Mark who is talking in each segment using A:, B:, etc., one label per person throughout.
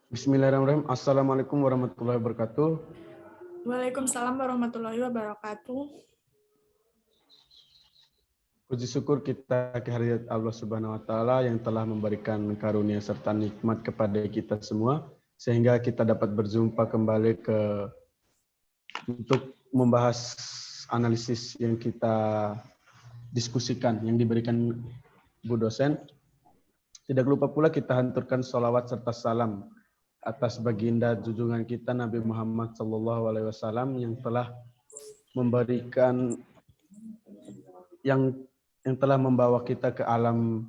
A: Bismillahirrahmanirrahim. Assalamualaikum warahmatullahi wabarakatuh.
B: Waalaikumsalam warahmatullahi wabarakatuh.
A: Puji syukur kita kehadirat Allah Subhanahu wa taala yang telah memberikan karunia serta nikmat kepada kita semua sehingga kita dapat berjumpa kembali untuk membahas analisis yang kita diskusikan yang diberikan Bu dosen. Tidak lupa pula kita hanturkan sholawat serta salam atas baginda junjungan kita Nabi Muhammad SAW yang telah memberikan yang telah membawa kita ke alam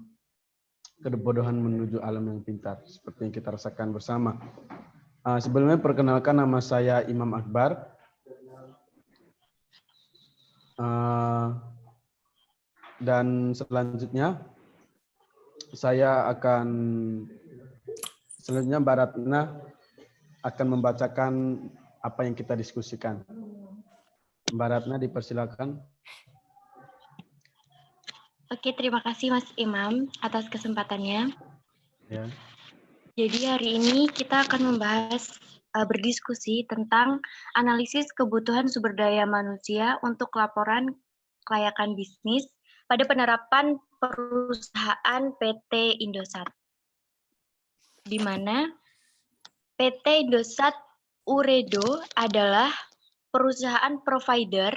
A: kebodohan menuju alam yang pintar seperti yang kita rasakan bersama. Sebelumnya perkenalkan, nama saya Imam Akbar. Dan selanjutnya Mbak Ratna akan membacakan apa yang kita diskusikan. Mbak Ratna dipersilakan.
C: Oke, terima kasih Mas Imam atas kesempatannya.
A: Ya.
C: Jadi hari ini kita akan membahas berdiskusi tentang analisis kebutuhan sumber daya manusia untuk laporan kelayakan bisnis pada penerapan perusahaan PT Indosat. Di mana PT Indosat Ooredoo adalah perusahaan provider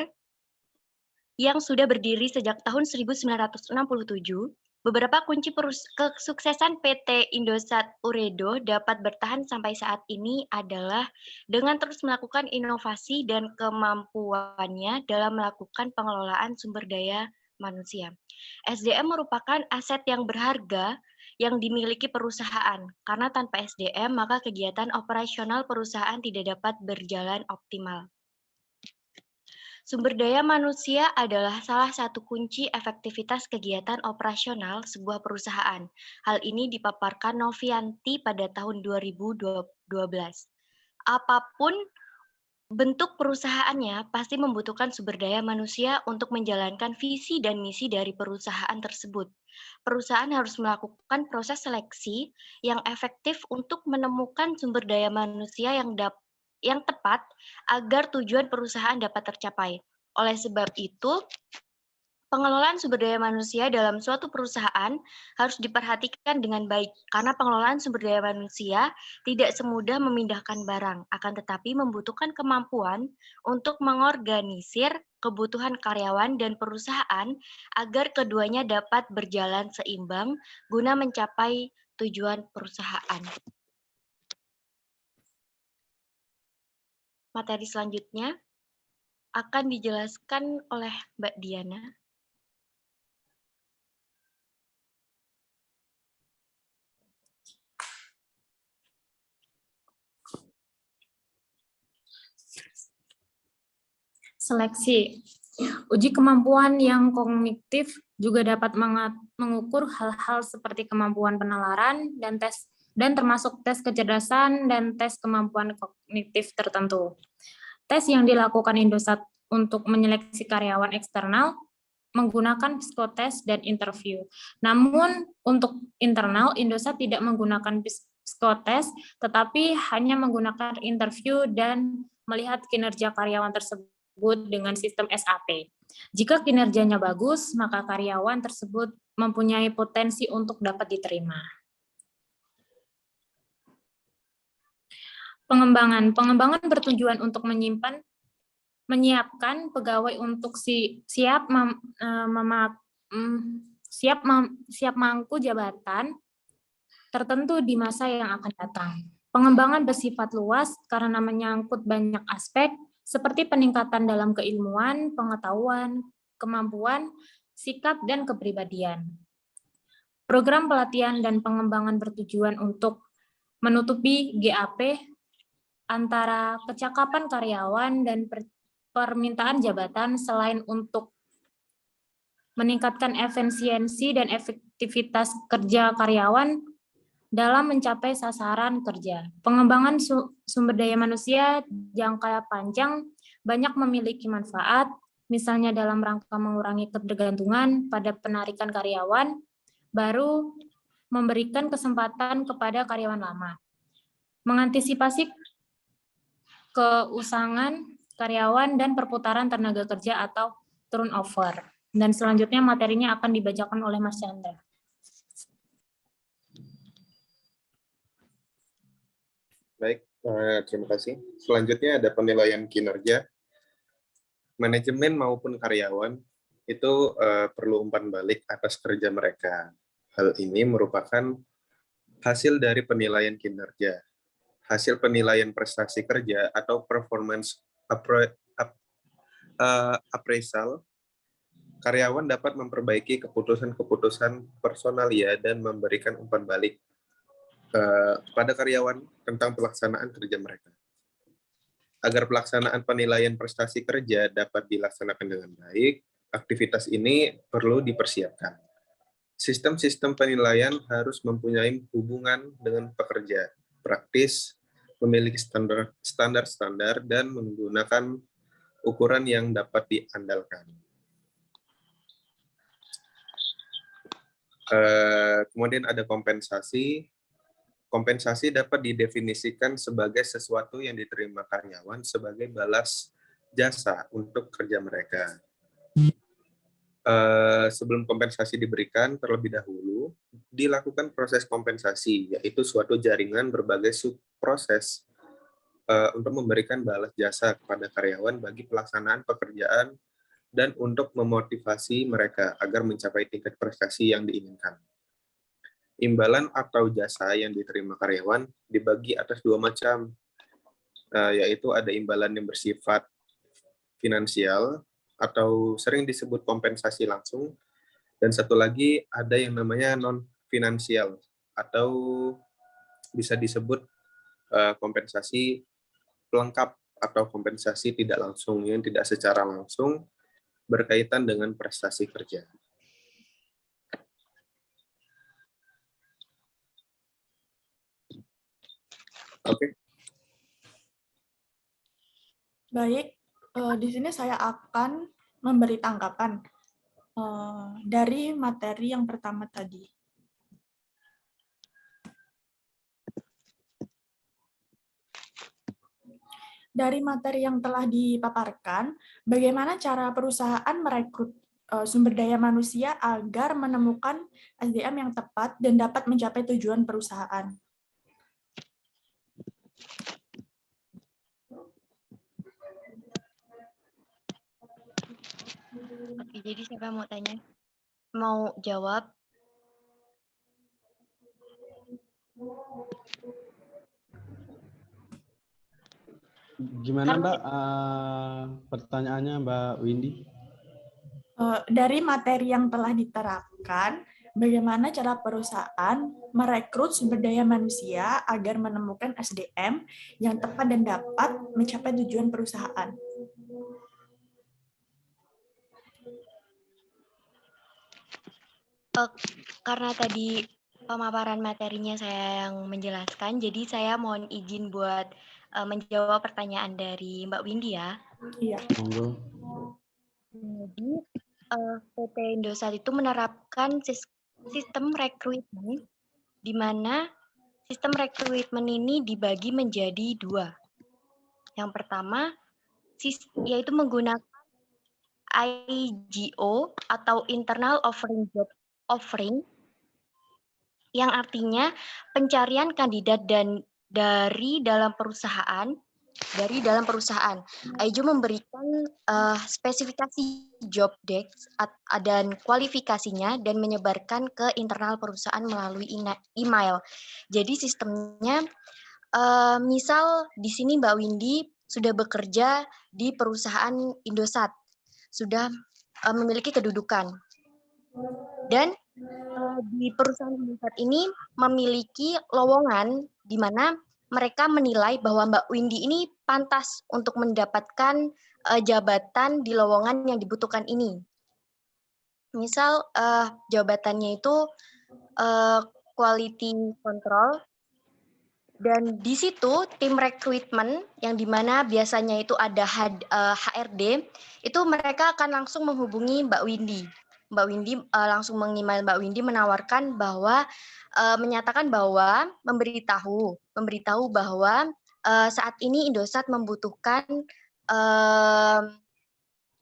C: yang sudah berdiri sejak tahun 1967. Beberapa kunci kesuksesan PT Indosat Ooredoo dapat bertahan sampai saat ini adalah dengan terus melakukan inovasi dan kemampuannya dalam melakukan pengelolaan sumber daya manusia. SDM merupakan aset yang berharga yang dimiliki perusahaan, karena tanpa SDM maka kegiatan operasional perusahaan tidak dapat berjalan optimal. Sumber daya manusia adalah salah satu kunci efektivitas kegiatan operasional sebuah perusahaan. Hal ini dipaparkan Novianti pada tahun 2012. Apapun bentuk perusahaannya pasti membutuhkan sumber daya manusia untuk menjalankan visi dan misi dari perusahaan tersebut. Perusahaan harus melakukan proses seleksi yang efektif untuk menemukan sumber daya manusia yang tepat agar tujuan perusahaan dapat tercapai. Oleh sebab itu, pengelolaan sumber daya manusia dalam suatu perusahaan harus diperhatikan dengan baik, karena pengelolaan sumber daya manusia tidak semudah memindahkan barang, akan tetapi membutuhkan kemampuan untuk mengorganisir kebutuhan karyawan dan perusahaan agar keduanya dapat berjalan seimbang guna mencapai tujuan perusahaan. Materi selanjutnya akan dijelaskan oleh Mbak Diana.
D: Seleksi. Uji kemampuan yang kognitif juga dapat mengukur hal-hal seperti kemampuan penalaran dan termasuk tes kecerdasan dan tes kemampuan kognitif tertentu. Tes yang dilakukan Indosat untuk menyeleksi karyawan eksternal menggunakan psikotes dan interview. Namun untuk internal, Indosat tidak menggunakan psikotes, tetapi hanya menggunakan interview dan melihat kinerja karyawan tersebut dengan sistem SAP. Jika kinerjanya bagus, maka karyawan tersebut mempunyai potensi untuk dapat diterima. Pengembangan bertujuan untuk menyiapkan pegawai untuk siap mangku jabatan tertentu di masa yang akan datang. Pengembangan bersifat luas karena menyangkut banyak aspek seperti peningkatan dalam keilmuan, pengetahuan, kemampuan, sikap, dan kepribadian. Program pelatihan dan pengembangan bertujuan untuk menutupi GAP antara kecakapan karyawan dan permintaan jabatan selain untuk meningkatkan efisiensi dan efektivitas kerja karyawan dalam mencapai sasaran kerja. Pengembangan sumber daya manusia jangka panjang banyak memiliki manfaat, misalnya dalam rangka mengurangi ketergantungan pada penarikan karyawan baru, memberikan kesempatan kepada karyawan lama. mengantisipasi keusangan karyawan dan perputaran tenaga kerja atau turnover. Dan selanjutnya materinya akan dibacakan oleh Mas Chandra.
E: Baik, terima kasih. Selanjutnya ada penilaian kinerja. Manajemen maupun karyawan itu perlu umpan balik atas kerja mereka. Hal ini merupakan hasil dari penilaian kinerja. Hasil penilaian prestasi kerja atau performance appraisal, karyawan dapat memperbaiki keputusan-keputusan personalia dan memberikan umpan balik kepada karyawan tentang pelaksanaan kerja mereka. Agar pelaksanaan penilaian prestasi kerja dapat dilaksanakan dengan baik, aktivitas ini perlu dipersiapkan. Sistem-sistem penilaian harus mempunyai hubungan dengan pekerja, praktis, memiliki standar-standar, dan menggunakan ukuran yang dapat diandalkan. Kemudian ada kompensasi. Kompensasi dapat didefinisikan sebagai sesuatu yang diterima karyawan sebagai balas jasa untuk kerja mereka. Sebelum kompensasi diberikan, terlebih dahulu dilakukan proses kompensasi, yaitu suatu jaringan berbagai subproses untuk memberikan balas jasa kepada karyawan bagi pelaksanaan pekerjaan dan untuk memotivasi mereka agar mencapai tingkat prestasi yang diinginkan. Imbalan atau jasa yang diterima karyawan dibagi atas dua macam, yaitu ada imbalan yang bersifat finansial atau sering disebut kompensasi langsung, dan satu lagi ada yang namanya non-finansial atau bisa disebut kompensasi pelengkap atau kompensasi tidak langsung yang tidak secara langsung berkaitan dengan prestasi kerja. Oke.
B: Baik, di sini saya akan memberi tanggapan dari materi yang pertama tadi. Dari materi yang telah dipaparkan, bagaimana cara perusahaan merekrut sumber daya manusia agar menemukan SDM yang tepat dan dapat mencapai tujuan perusahaan.
C: Oke, jadi siapa mau tanya? Mau jawab?
A: Gimana Mbak pertanyaannya Mbak Windy?
B: Dari materi yang telah diterapkan, bagaimana cara perusahaan merekrut sumber daya manusia agar menemukan SDM yang tepat dan dapat mencapai tujuan perusahaan?
C: Karena tadi pemaparan materinya saya yang menjelaskan, jadi saya mohon izin buat menjawab pertanyaan dari Mbak Windy ya.
B: Iya.
A: Monggo.
C: Jadi PT Indosat itu menerapkan sistem rekrutmen, di mana sistem rekrutmen ini dibagi menjadi dua. Yang pertama, yaitu menggunakan IGO atau Internal Offering Job Offering, yang artinya pencarian kandidat dari dalam perusahaan. IGO memberikan spesifikasi job desk dan kualifikasinya dan menyebarkan ke internal perusahaan melalui email. Jadi sistemnya, misal di sini Mbak Windy sudah bekerja di perusahaan Indosat, sudah memiliki kedudukan. Dan di perusahaan Indosat ini memiliki lowongan di mana mereka menilai bahwa Mbak Windy ini pantas untuk mendapatkan jabatan di lowongan yang dibutuhkan ini. Misal jabatannya itu quality control, dan di situ tim rekrutmen yang dimana biasanya itu ada HRD, itu mereka akan langsung menghubungi Mbak Windy. Mbak Windy langsung meng-email Mbak Windy menawarkan bahwa menyatakan bahwa memberitahu bahwa saat ini Indosat membutuhkan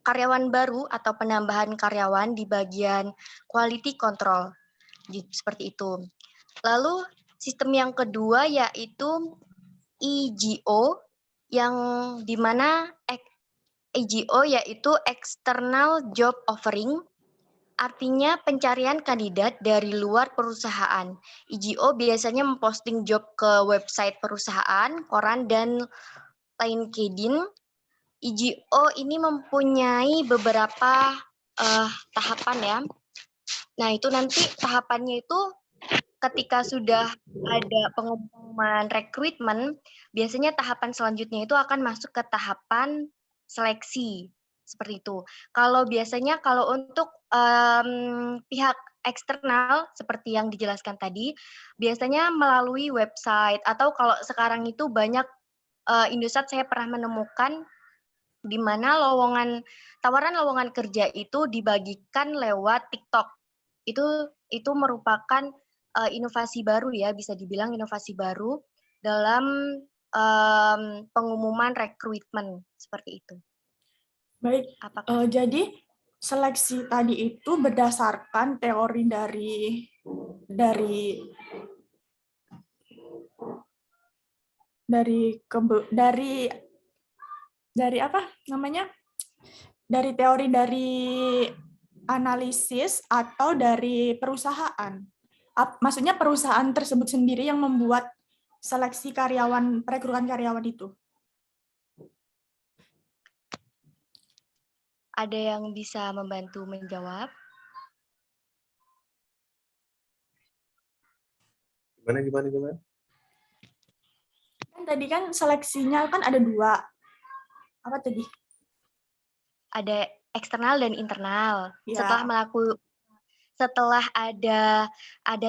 C: karyawan baru atau penambahan karyawan di bagian quality control, seperti itu. Lalu sistem yang kedua yaitu EGO, yang dimana EGO yaitu External Job Offering, artinya pencarian kandidat dari luar perusahaan. EGO biasanya memposting job ke website perusahaan, koran, dan LinkedIn. EGO ini mempunyai beberapa tahapan ya. Nah, itu nanti tahapannya itu ketika sudah ada pengumuman rekrutmen, biasanya tahapan selanjutnya itu akan masuk ke tahapan seleksi. Seperti itu. Kalau biasanya kalau untuk pihak eksternal seperti yang dijelaskan tadi, biasanya melalui website atau kalau sekarang itu banyak Indosat saya pernah menemukan di mana tawaran lowongan kerja itu dibagikan lewat TikTok. Itu merupakan inovasi baru ya, bisa dibilang inovasi baru dalam pengumuman rekrutmen seperti itu.
B: Baik, jadi seleksi tadi itu berdasarkan teori dari apa namanya? Dari teori dari analisis atau dari perusahaan. Maksudnya perusahaan tersebut sendiri yang membuat seleksi karyawan, perekrutan karyawan itu.
C: Ada yang bisa membantu menjawab?
E: Gimana?
B: Kan tadi kan seleksinya kan ada 2. Apa tadi?
C: Ada eksternal dan internal.
B: Ya.
C: Setelah ada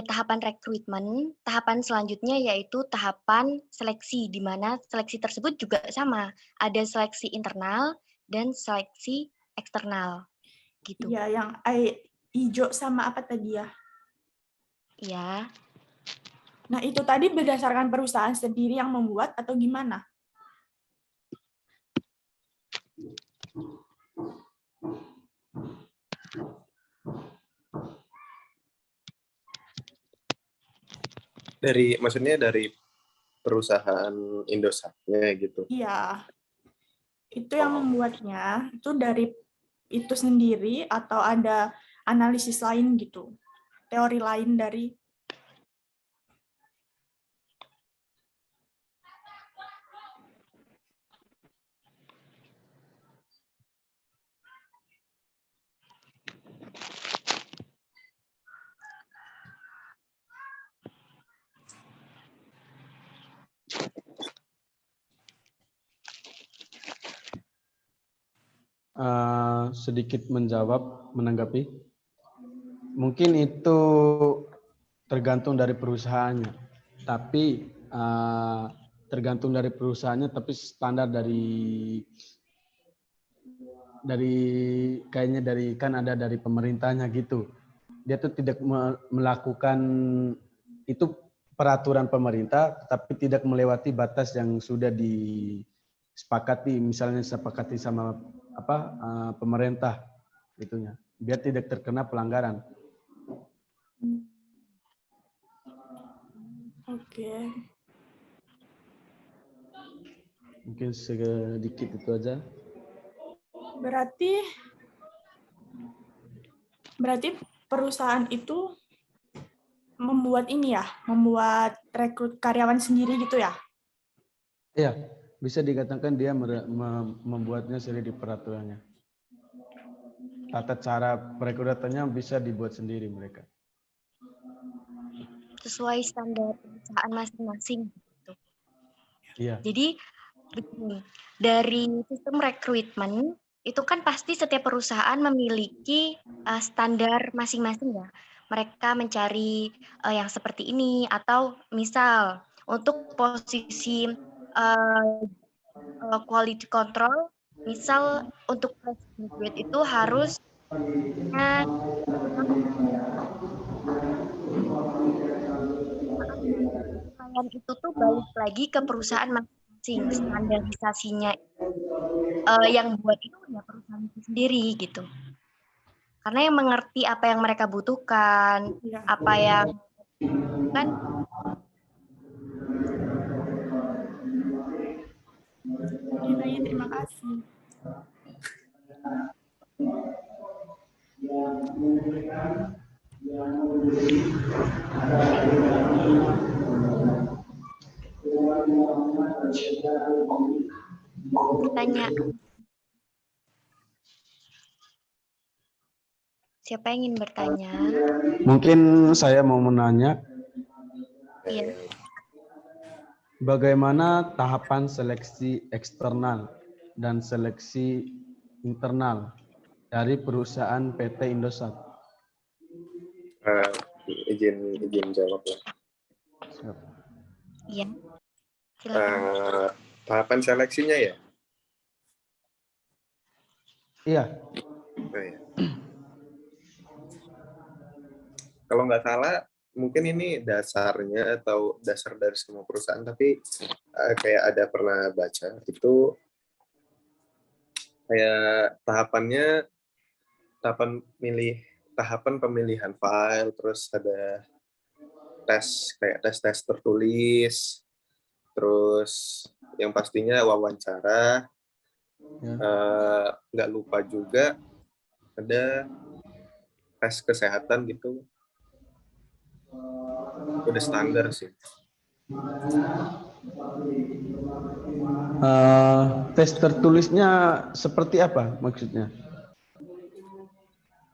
C: tahapan rekrutmen, tahapan selanjutnya yaitu tahapan seleksi, di mana seleksi tersebut juga sama. Ada seleksi internal dan seleksi eksternal. Gitu.
B: Iya, yang hijau sama apa tadi ya?
C: Iya.
B: Nah, itu tadi berdasarkan perusahaan sendiri yang membuat atau gimana?
E: Maksudnya dari perusahaan Indosatnya gitu.
B: Iya. Itu yang membuatnya itu dari itu sendiri atau ada analisis lain gitu. Teori lain dari
A: sedikit menanggapi. Mungkin itu tergantung dari perusahaannya, tapi tergantung dari perusahaannya, tapi standar dari kayaknya kan ada dari pemerintahnya gitu. Dia tuh tidak melakukan itu peraturan pemerintah, tapi tidak melewati batas yang sudah disepakati, misalnya disepakati sama pemerintah itunya, biar tidak terkena pelanggaran.
B: Oke.
A: Mungkin sedikit itu aja.
B: Berarti perusahaan itu membuat membuat rekrut karyawan sendiri gitu ya?
A: Iya, bisa dikatakan dia membuatnya sendiri di peraturannya. Tata cara perekrutannya bisa dibuat sendiri mereka.
C: Sesuai standar perusahaan masing-masing. Gitu.
A: Iya.
C: Jadi begini, dari sistem rekrutmen itu kan pasti setiap perusahaan memiliki standar masing-masing ya. Mereka mencari yang seperti ini, atau misal untuk posisi quality control, misal untuk fresh graduate itu harus Nah, penilaian itu tuh balik lagi ke perusahaan masing-masing. Standarisasinya yang buat itu ya perusahaan itu sendiri gitu. Karena yang mengerti apa yang mereka butuhkan,
B: Iya.
C: apa yang kan
B: Gitu ya, terima kasih.
C: bertanya. Siapa yang ingin bertanya?
A: Mungkin saya mau menanya,
C: Iya.
A: bagaimana tahapan seleksi eksternal dan seleksi internal dari perusahaan PT Indosat?
E: Izin jawab ya.
C: Iya. Silakan.
E: Tahapan seleksinya ya?
A: Iya.
E: Oh, ya. Kalau nggak salah, mungkin ini dasarnya atau dasar dari semua perusahaan, tapi kayak ada pernah baca, itu kayak tahapan pemilihan file, terus ada tes tertulis, terus yang pastinya wawancara, nggak lupa juga ada tes kesehatan gitu. Udah standar sih.
A: Tes tertulisnya seperti apa maksudnya?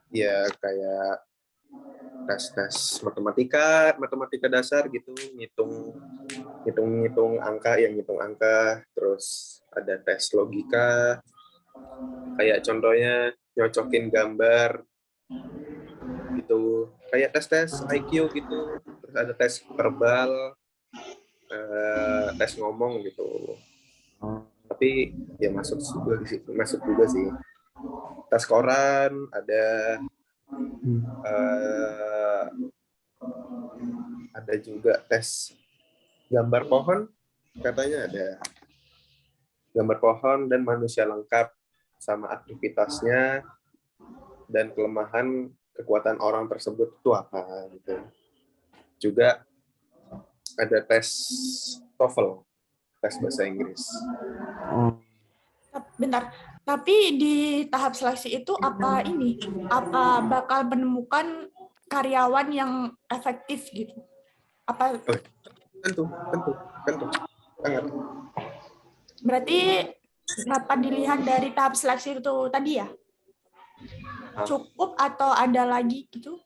E: Ya kayak tes matematika dasar gitu, ngitung angka, terus ada tes logika, kayak contohnya nyocokin gambar gitu, kayak tes IQ gitu, terus ada tes verbal, tes ngomong gitu. Tapi ya masuk juga sih. Tes koran ada juga tes gambar pohon, katanya ada gambar pohon dan manusia lengkap sama aktivitasnya dan kelemahan kekuatan orang tersebut itu apa gitu. Juga ada tes TOEFL, tes bahasa Inggris.
B: Bentar, tapi di tahap seleksi itu apa bakal menemukan karyawan yang efektif gitu? Apa
E: Tentu. Sangat.
B: berarti dapat dilihat dari tahap seleksi itu tadi ya? Cukup atau ada lagi gitu?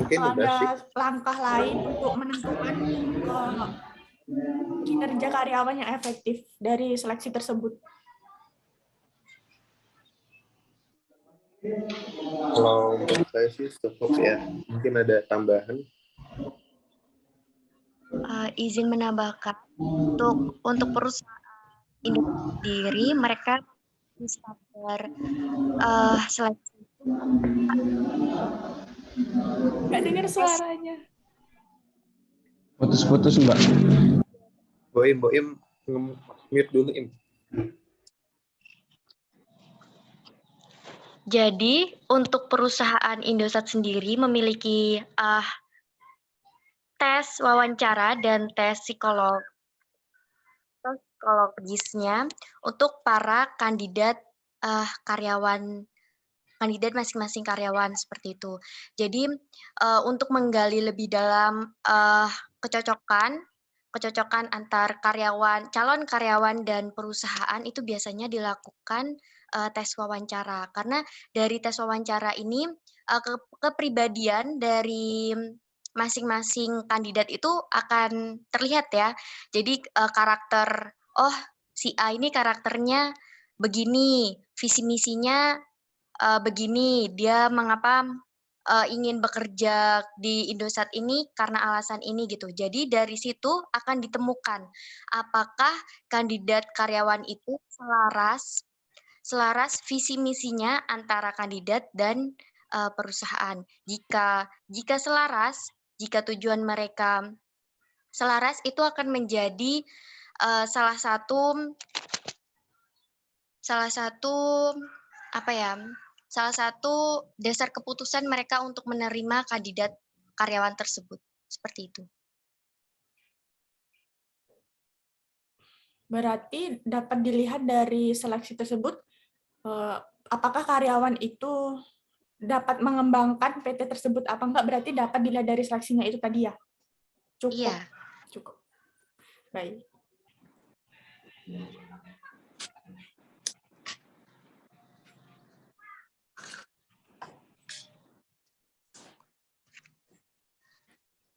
E: Mungkin
B: Atau
E: udah sih.
B: ada langkah lain untuk menentukan kinerja karyawan yang efektif dari seleksi tersebut?
E: Kalau menurut saya sih cukup ya. Mungkin ada tambahan.
C: Izin menambahkan untuk perusahaan Indonesia sendiri, mereka standar seleksi.
B: Nggak dengar suaranya.
A: Putus-putus Mbak.
E: Boim, mute dulu Im.
C: Jadi untuk perusahaan Indosat sendiri memiliki tes wawancara dan tes psikologisnya untuk para kandidat kandidat masing-masing karyawan seperti itu. Jadi untuk menggali lebih dalam kecocokan antar calon karyawan dan perusahaan itu biasanya dilakukan tes wawancara. Karena dari tes wawancara ini kepribadian dari masing-masing kandidat itu akan terlihat ya. Jadi karakter, si A ini karakternya begini, visi misinya begini, dia mengapa ingin bekerja di Indosat ini karena alasan ini gitu. Jadi dari situ akan ditemukan apakah kandidat karyawan itu selaras visi misinya antara kandidat dan perusahaan. Jika selaras, jika tujuan mereka selaras, itu akan menjadi salah satu dasar keputusan mereka untuk menerima kandidat karyawan tersebut. Seperti itu.
B: Berarti dapat dilihat dari seleksi tersebut, apakah karyawan itu dapat mengembangkan PT tersebut apa enggak, berarti dapat dilihat dari seleksinya itu tadi ya? Cukup.
C: Iya.
B: Cukup. Baik.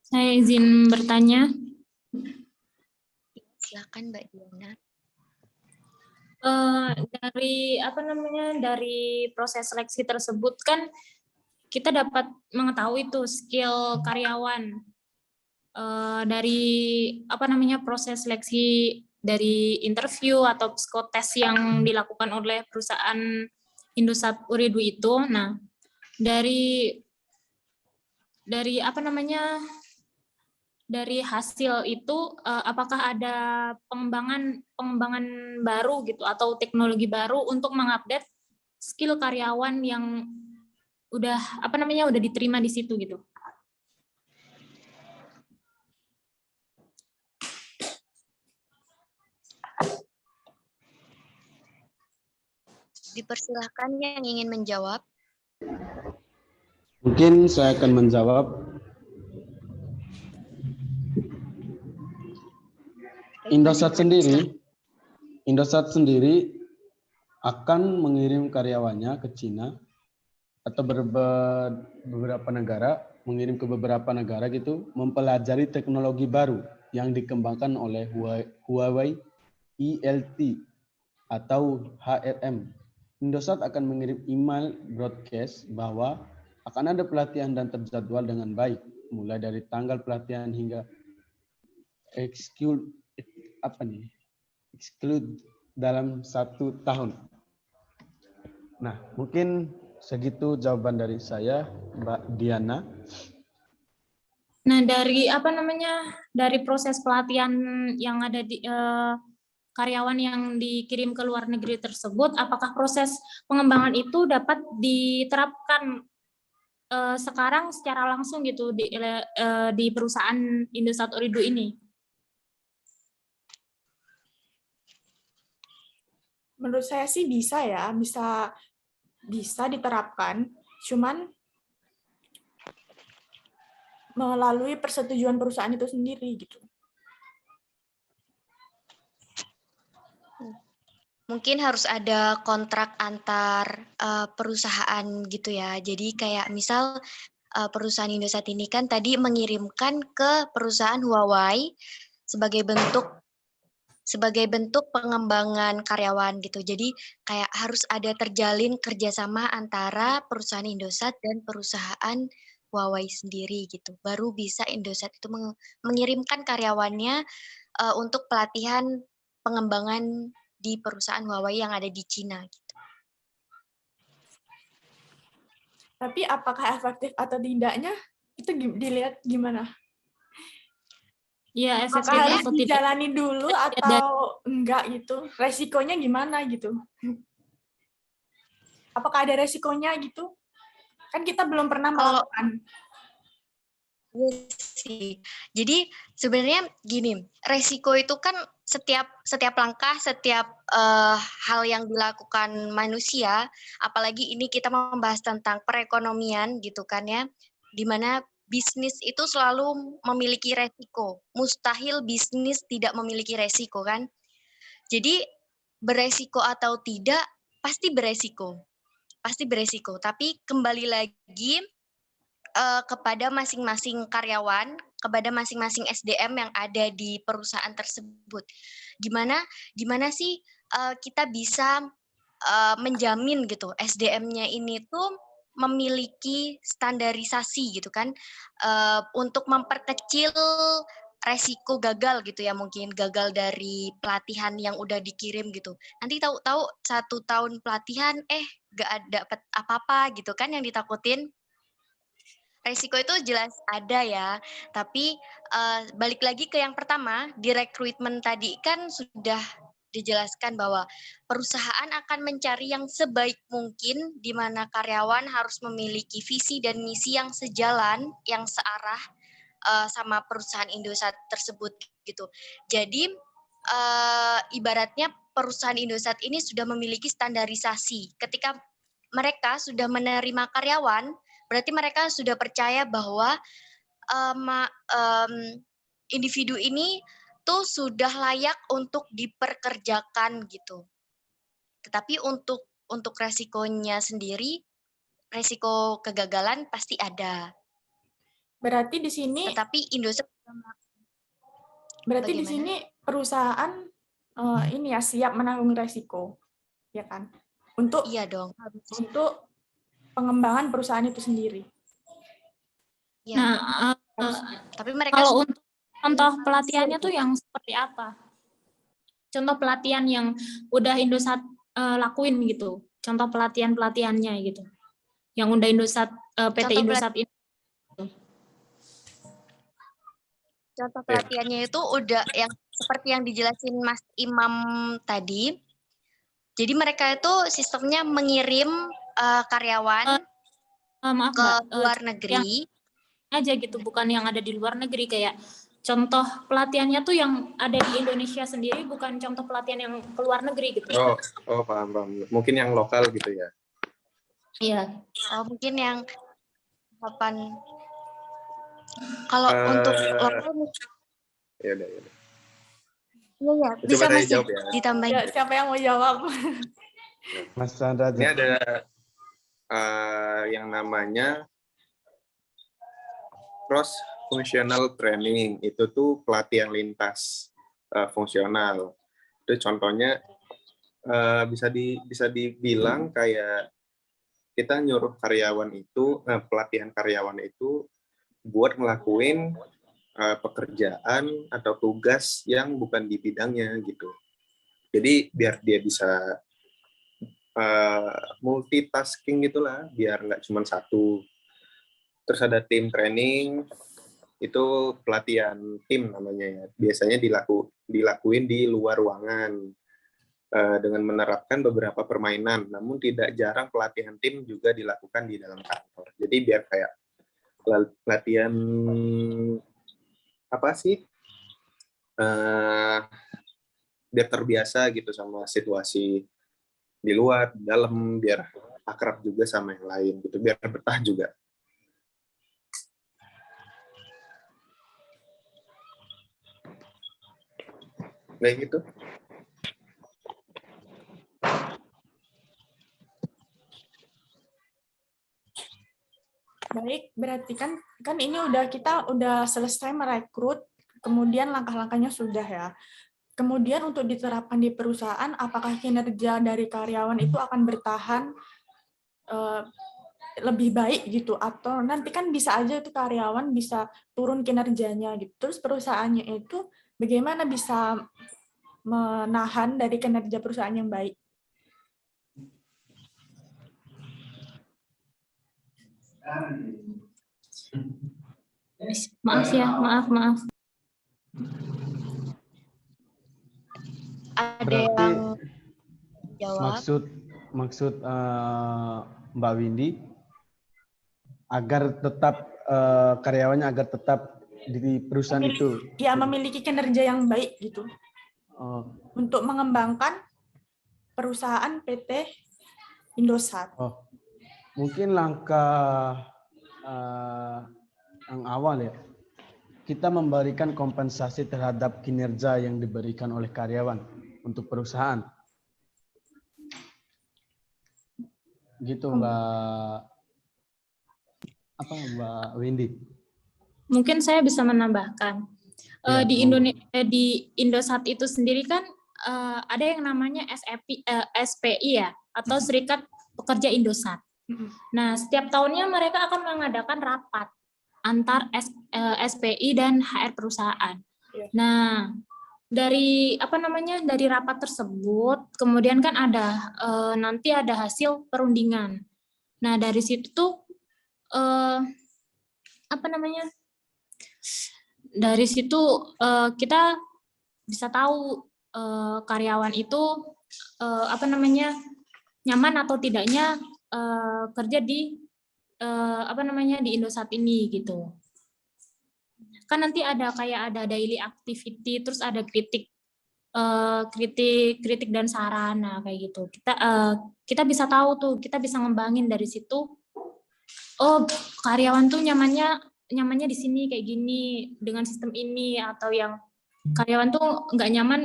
D: Saya izin bertanya.
C: Silakan Mbak Diana.
D: Dari proses seleksi tersebut kan kita dapat mengetahui tuh skill karyawan dari proses seleksi dari interview atau psikotes yang dilakukan oleh perusahaan Indosat Ooredoo itu. Nah, dari hasil itu apakah ada pengembangan baru gitu atau teknologi baru untuk mengupdate skill karyawan yang udah diterima di situ gitu.
C: Dipersilahkan yang ingin menjawab.
A: Mungkin saya akan menjawab. Indosat sendiri akan mengirim karyawannya ke Cina atau beberapa negara, mengirim ke beberapa negara gitu, mempelajari teknologi baru yang dikembangkan oleh Huawei ILT atau HRM. Indosat akan mengirim email broadcast bahwa akan ada pelatihan dan terjadwal dengan baik, mulai dari tanggal pelatihan hingga exclude dalam 1 tahun. Nah, mungkin segitu jawaban dari saya, Mbak Diana.
D: Nah, dari proses pelatihan yang ada di karyawan yang dikirim ke luar negeri tersebut, apakah proses pengembangan itu dapat diterapkan sekarang secara langsung gitu di perusahaan Indosat Ooredoo ini?
B: Menurut saya sih bisa ya, bisa diterapkan, cuman melalui persetujuan perusahaan itu sendiri gitu.
C: Mungkin harus ada kontrak antar perusahaan gitu ya. Jadi kayak misal perusahaan Indosat ini kan tadi mengirimkan ke perusahaan Huawei sebagai bentuk pengembangan karyawan gitu. Jadi kayak harus ada terjalin kerjasama antara perusahaan Indosat dan perusahaan Huawei sendiri gitu. Baru bisa Indosat itu mengirimkan karyawannya untuk pelatihan pengembangan di perusahaan Huawei yang ada di Cina gitu.
B: Tapi apakah efektif atau tidaknya itu dilihat gimana?
D: Iya,
B: apakah harus dijalani dulu atau enggak gitu? Resikonya gimana gitu? Apakah ada resikonya gitu? Kan kita belum pernah melakukan.
C: Iya sih. Jadi sebenarnya gini, resiko itu kan setiap langkah, setiap hal yang dilakukan manusia, apalagi ini kita membahas tentang perekonomian gitu kan ya, di mana bisnis itu selalu memiliki resiko. Mustahil bisnis tidak memiliki resiko kan. Jadi beresiko atau tidak pasti beresiko. Pasti beresiko. Tapi kembali lagi kepada masing-masing karyawan, kepada masing-masing SDM yang ada di perusahaan tersebut. Gimana sih kita bisa menjamin gitu SDM-nya ini tuh memiliki standarisasi gitu kan, untuk memperkecil resiko gagal gitu ya, mungkin gagal dari pelatihan yang udah dikirim gitu. Nanti tahu-tahu 1 tahun pelatihan nggak dapet apa-apa gitu kan yang ditakutin. Resiko itu jelas ada ya, tapi balik lagi ke yang pertama, di rekrutmen tadi kan sudah dijelaskan bahwa perusahaan akan mencari yang sebaik mungkin di mana karyawan harus memiliki visi dan misi yang sejalan, yang searah sama perusahaan Indosat tersebut gitu. Jadi ibaratnya perusahaan Indosat ini sudah memiliki standarisasi. Ketika mereka sudah menerima karyawan, berarti mereka sudah percaya bahwa individu ini tuh sudah layak untuk diperkerjakan gitu. Tetapi untuk resikonya sendiri, resiko kegagalan pasti ada.
B: Berarti di sini
C: Tetapi Indosat
B: berarti di
C: bagaimana?
B: sini perusahaan ini ya siap menanggung resiko, ya kan? Untuk
C: Iya dong.
B: untuk pengembangan perusahaan itu sendiri.
C: Ya.
D: Nah,
C: Tapi mereka
D: kalau untuk contoh pelatihannya tuh yang seperti apa? Contoh pelatihan yang udah Indosat lakuin gitu. Contoh pelatihannya gitu. Yang udah Indosat PT
C: Contoh
D: Indosat ini.
C: Contoh pelatihannya itu udah yang seperti yang dijelasin Mas Imam tadi. Jadi mereka itu sistemnya mengirim karyawan
D: Maaf
C: ke
D: Mbak,
C: luar negeri.
D: Aja gitu, bukan yang ada di luar negeri. Kayak contoh pelatihannya tuh yang ada di Indonesia sendiri, bukan contoh pelatihan yang ke luar negeri gitu.
E: Oh paham. Mungkin yang lokal gitu ya.
D: Iya.
C: Mungkin yang kapan? Kalau untuk lokal,
E: Ya udah.
C: iya bisa
E: Coba
C: Mas
E: saya jawab ya.
C: ditambahin.
B: Ya, siapa yang mau jawab?
A: Mas Chandra.
E: Ini ada yang namanya cross functional training, itu tuh pelatihan lintas fungsional. Itu contohnya bisa dibilang kayak kita nyuruh karyawan itu, pelatihan karyawan itu buat ngelakuin pekerjaan atau tugas yang bukan di bidangnya gitu. Jadi biar dia bisa multitasking gitulah, biar nggak cuma satu. Terus ada tim training, itu pelatihan tim namanya ya. Biasanya dilakuin di luar ruangan dengan menerapkan beberapa permainan. Namun tidak jarang pelatihan tim juga dilakukan di dalam kantor. Jadi biar kayak latihan apa sih? Biar terbiasa gitu sama situasi di luar, di dalam, biar akrab juga sama yang lain gitu, biar betah juga. Kayak gitu.
B: Baik, berarti kan ini kita udah selesai merekrut, kemudian langkah-langkahnya sudah ya. Kemudian untuk diterapkan di perusahaan, apakah kinerja dari karyawan itu akan bertahan lebih baik gitu, atau nanti kan bisa aja itu karyawan bisa turun kinerjanya gitu. Terus perusahaannya itu bagaimana bisa menahan dari kinerja perusahaan yang baik?
D: Maaf ya, maaf.
C: Ada
A: Berarti
C: yang jawab?
A: Maksud Mbak Windy agar tetap karyawannya agar tetap di perusahaan itu.
B: Ya, memiliki kinerja yang baik gitu. Untuk mengembangkan perusahaan PT Indosat.
A: Mungkin langkah yang awal ya, kita memberikan kompensasi terhadap kinerja yang diberikan oleh karyawan untuk perusahaan. Gitu Mbak Windy.
D: Mungkin saya bisa menambahkan.
A: Ya,
D: di Indosat itu sendiri kan ada yang namanya SPI ya, atau Serikat Pekerja Indosat. Nah, setiap tahunnya mereka akan mengadakan rapat antar SPI dan HR perusahaan. Nah, dari dari rapat tersebut, kemudian kan ada nanti ada hasil perundingan. Nah, dari situ tuh dari situ kita bisa tahu karyawan itu nyaman atau tidaknya kerja di di Indosat ini gitu. Kan nanti ada daily activity, terus ada kritik dan saran, nah kayak gitu. Kita bisa tahu tuh, kita bisa ngembangin dari situ. Oh, karyawan tuh nyamannya di sini kayak gini dengan sistem ini, atau yang karyawan tuh nggak nyaman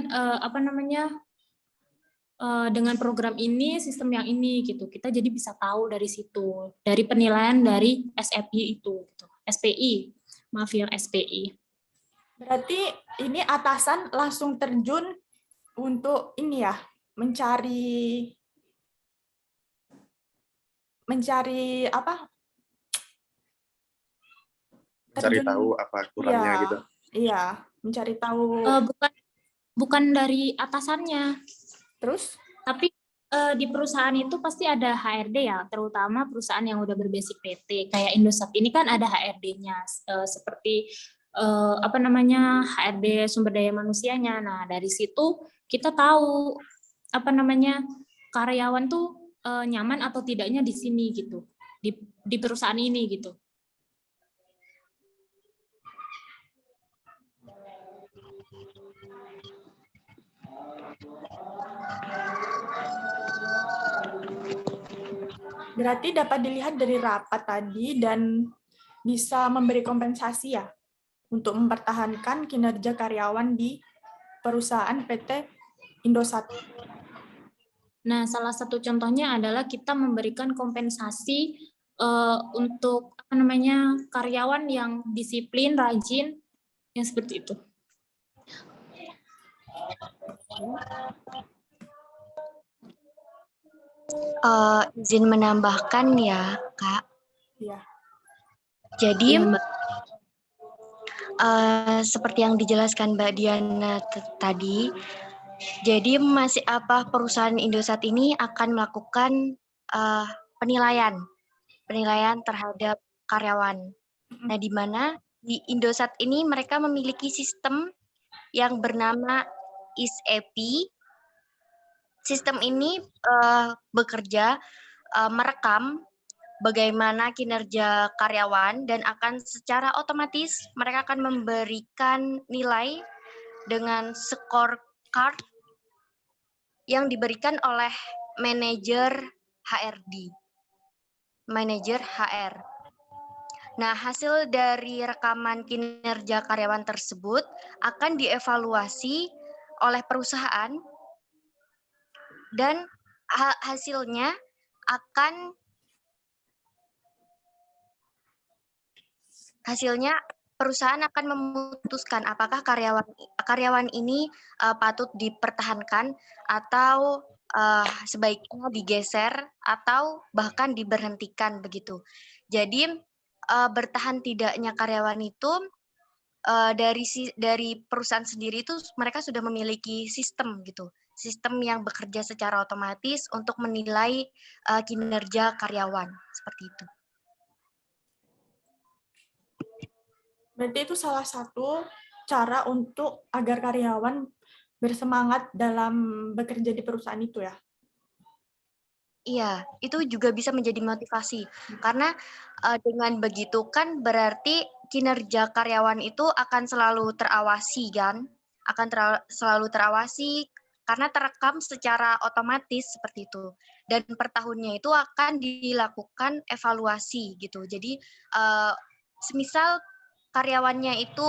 D: dengan program ini, sistem yang ini gitu. Kita jadi bisa tahu dari situ, dari penilaian dari SPI itu gitu. SPI. Berarti ini atasan langsung terjun untuk ini ya, mencari apa?
E: Mencari tahu apa kurangnya gitu.
B: Iya, mencari tahu.
D: Bukan dari atasannya.
B: Terus?
D: Tapi di perusahaan itu pasti ada HRD ya, terutama perusahaan yang udah berbasis PT. Kayak Indosat ini kan ada HRD-nya, seperti HRD sumber daya manusianya. Nah, dari situ kita tahu karyawan tuh nyaman atau tidaknya di sini gitu, di perusahaan ini gitu. Berarti dapat dilihat dari rapat tadi dan bisa memberi kompensasi ya untuk mempertahankan kinerja karyawan di perusahaan PT Indosat. Nah, salah satu contohnya adalah kita memberikan kompensasi untuk karyawan yang disiplin, rajin, yang seperti itu.
C: Izin menambahkan ya, Kak.
B: Ya.
C: Jadi, seperti yang dijelaskan Mbak Diana tadi, jadi perusahaan Indosat ini akan melakukan penilaian terhadap karyawan. Nah, di mana di Indosat ini mereka memiliki sistem yang bernama ISEPI. Sistem ini bekerja merekam bagaimana kinerja karyawan dan akan secara otomatis mereka akan memberikan nilai dengan scorecard yang diberikan oleh manajer HRD, manajer HR. Nah, hasil dari rekaman kinerja karyawan tersebut akan dievaluasi oleh perusahaan dan hasilnya perusahaan akan memutuskan apakah karyawan ini patut dipertahankan atau sebaiknya digeser atau bahkan diberhentikan begitu. Jadi bertahan tidaknya karyawan itu dari perusahaan sendiri itu mereka sudah memiliki sistem gitu. Sistem yang bekerja secara otomatis untuk menilai kinerja karyawan, seperti itu.
B: Berarti itu salah satu cara untuk agar karyawan bersemangat dalam bekerja di perusahaan itu ya?
C: Iya, itu juga bisa menjadi motivasi. Karena dengan begitu kan berarti kinerja karyawan itu akan selalu terawasi kan? Selalu terawasi karena terekam secara otomatis seperti itu. Dan per tahunnya itu akan dilakukan evaluasi gitu. Jadi semisal karyawannya itu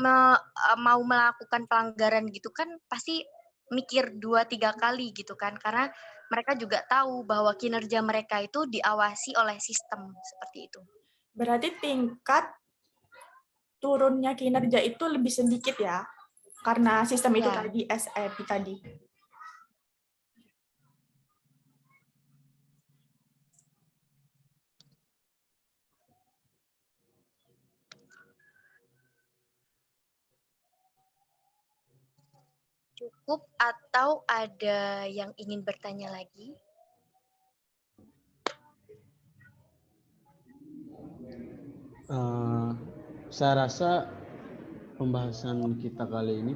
C: mau melakukan pelanggaran gitu kan pasti mikir 2-3 kali gitu kan, karena mereka juga tahu bahwa kinerja mereka itu diawasi oleh sistem seperti itu.
B: Berarti tingkat turunnya kinerja itu lebih sedikit ya, karena sistem itu tadi, SEP tadi.
C: cukup atau ada yang ingin bertanya lagi?
A: Saya rasa pembahasan kita kali ini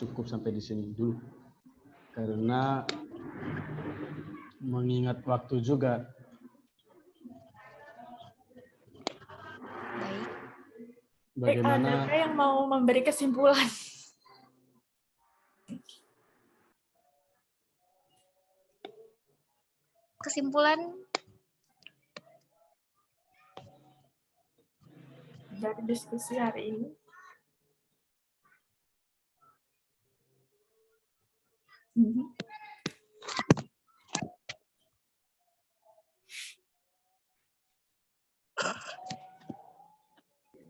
A: cukup sampai di sini dulu. Karena mengingat waktu juga.
C: Baik.
A: Bagaimana?
B: Adakah yang mau memberi kesimpulan?
C: Kesimpulan
B: Dari diskusi hari ini?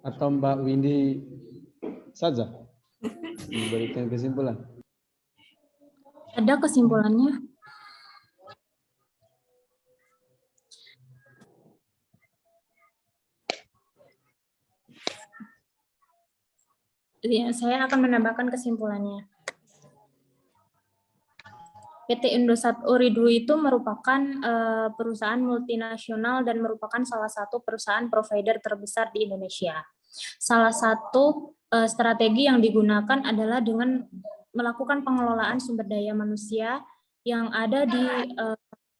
A: Atau Mbak Windy saja memberikan kesimpulan?
D: Ada kesimpulannya? Ya, saya akan menambahkan kesimpulannya. PT Indosat Ooredoo itu merupakan perusahaan multinasional dan merupakan salah satu perusahaan provider terbesar di Indonesia. Salah satu strategi yang digunakan adalah dengan melakukan pengelolaan sumber daya manusia yang ada di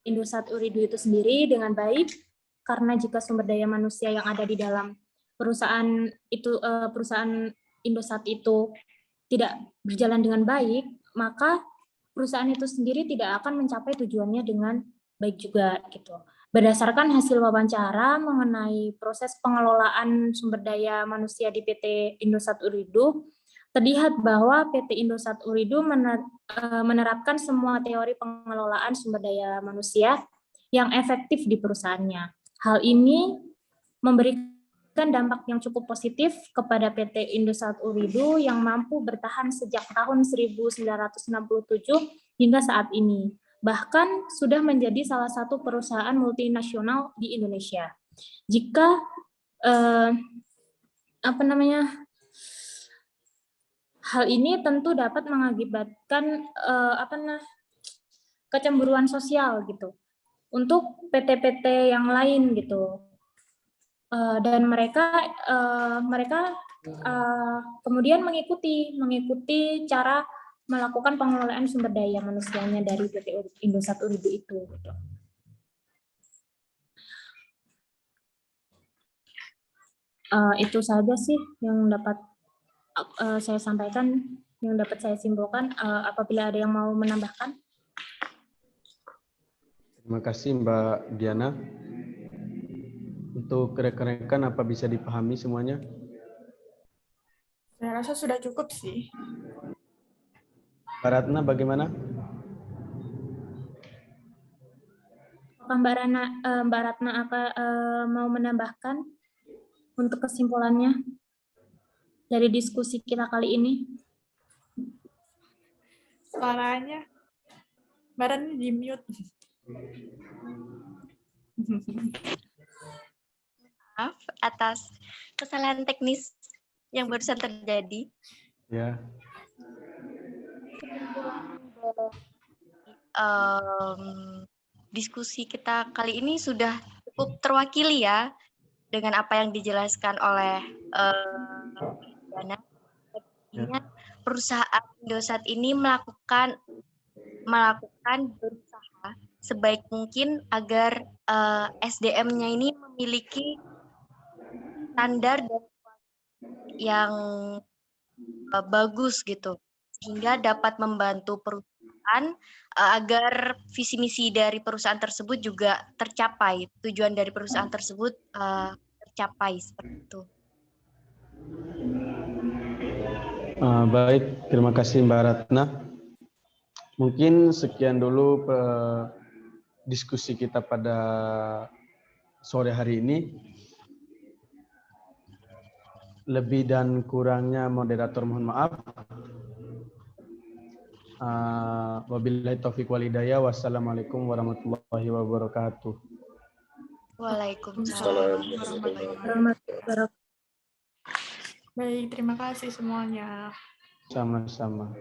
D: Indosat Ooredoo itu sendiri dengan baik, karena jika sumber daya manusia yang ada di dalam perusahaan itu perusahaan Indosat itu tidak berjalan dengan baik, maka perusahaan itu sendiri tidak akan mencapai tujuannya dengan baik juga gitu. Berdasarkan hasil wawancara mengenai proses pengelolaan sumber daya manusia di PT Indosat Ooredoo, terlihat bahwa PT Indosat Ooredoo menerapkan semua teori pengelolaan sumber daya manusia yang efektif di perusahaannya. Hal ini memberikan dampak yang cukup positif kepada PT Indosat Ooredoo yang mampu bertahan sejak tahun 1967 hingga saat ini. Bahkan sudah menjadi salah satu perusahaan multinasional di Indonesia. Jika hal ini tentu dapat mengakibatkan kecemburuan sosial gitu untuk PT-PT yang lain gitu. Dan mereka kemudian mengikuti cara melakukan pengelolaan sumber daya manusianya dari PT Indosat Ooredoo itu. Gitu. Itu saja sih yang dapat saya sampaikan, yang dapat saya simpulkan. Apabila ada yang mau menambahkan.
A: Terima kasih Mbak Diana. Untuk rekan-rekan, apa bisa dipahami semuanya?
B: Saya rasa sudah cukup sih.
A: Mbak Ratna bagaimana?
D: Mbak Ratna mau menambahkan untuk kesimpulannya dari diskusi kita kali ini?
B: Suaranya Mbak Ratna di mute.
C: Maaf atas kesalahan teknis yang barusan terjadi.
A: Ya.
C: Diskusi kita kali ini sudah cukup terwakili ya dengan apa yang dijelaskan oleh Diana. Perusahaan Indosat ini melakukan berusaha sebaik mungkin agar SDM-nya ini memiliki standar yang bagus gitu, sehingga dapat membantu perusahaan agar visi misi dari perusahaan tersebut juga tercapai, tujuan dari perusahaan tersebut tercapai seperti itu.
A: Baik, terima kasih Mbak Ratna. Mungkin sekian dulu diskusi kita pada sore hari ini. Lebih dan kurangnya moderator mohon maaf. Wabillahi taufiq wal hidayah. Wassalamualaikum warahmatullahi wabarakatuh.
C: Waalaikumsalam warahmatullahi wabarakatuh.
B: Baik, terima kasih semuanya.
A: Sama-sama.